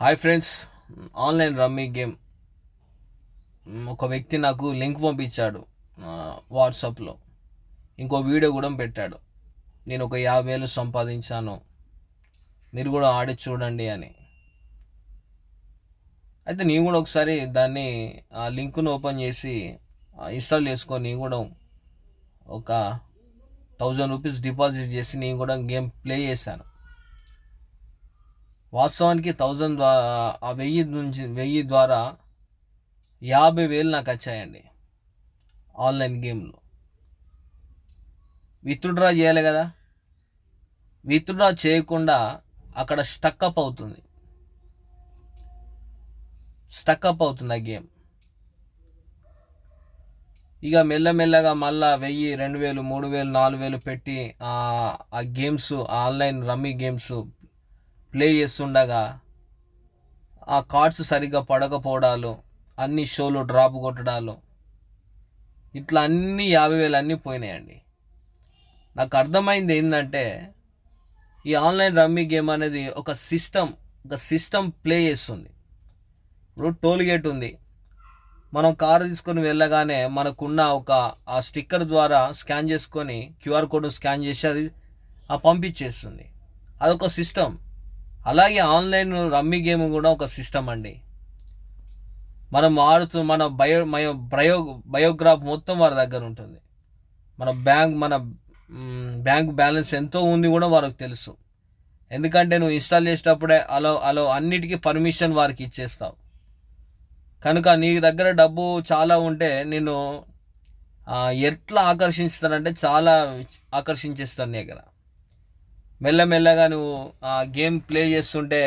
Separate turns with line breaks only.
Hi friends, online rummy game. ఒక వ్యక్తి నాకు లింక్ పంపించాడు వాట్సాప్లో. ఇంకో వీడియో కూడా పెట్టాడు. నేను ఒక 50,000 సంపాదించాను, మీరు కూడా ఆడి చూడండి అని. అయితే నేను కూడా ఒకసారి దాన్ని ఆ లింక్ను ఓపెన్ చేసి ఇన్స్టాల్ చేసుకొని నేను కూడా ఒక 1000 రూపీస్ డిపాజిట్ చేసి నేను కూడా గేమ్ ప్లే చేశాను. వాస్తవానికి 1000 ద్వారా 50,000 నాకు వచ్చాయండి ఆన్లైన్ గేమ్లో. విత్డ్రా చేయాలి కదా, విత్డ్రా చేయకుండా అక్కడ స్టక్అప్ అవుతుంది ఆ గేమ్. ఇక మెల్లమెల్లగా మళ్ళా 1000, 2000, 3000, 4000 పెట్టి ఆ games, online rummy games play చేస్తుండగా ఆ కార్డ్స్ సరిగ్గా పడకపోవడాలు, అన్ని షోలు డ్రాప్ కొట్టడాలు, ఇట్లా అన్నీ 50,000 అన్నీ పోయినాయండి. నాకు అర్థమైంది ఏంటంటే, ఈ ఆన్లైన్ రమ్మీ గేమ్ అనేది ఒక సిస్టమ్ ప్లే చేస్తుంది. ఇప్పుడు టోల్ గేట్ ఉంది, మనం కారు తీసుకొని వెళ్ళగానే మనకున్న ఆ స్టిక్కర్ ద్వారా స్కాన్ చేసుకొని క్యూఆర్ కోడ్ స్కాన్ చేసి అది పంపించేస్తుంది. అదొక సిస్టమ్. అలాగే ఆన్లైన్ రమ్మీ గేమ్ కూడా ఒక సిస్టమ్ అండి. మనం మన బయోగ్రాఫ్ మొత్తం వారి దగ్గర ఉంటుంది. మన బ్యాంక్ బ్యాలెన్స్ ఎంతో ఉంది కూడా వారికి తెలుసు. ఎందుకంటే నువ్వు ఇన్స్టాల్ చేసేటప్పుడే అలో అన్నిటికీ పర్మిషన్ వారికి ఇచ్చేస్తావు. కనుక నీ దగ్గర డబ్బు చాలా ఉంటే నేను ఎట్లా ఆకర్షిస్తానంటే చాలా ఆకర్షించేస్తాను నీ దగ్గర. మెల్లమెల్లగా నువ్వు గేమ్ ప్లే చేస్తుంటే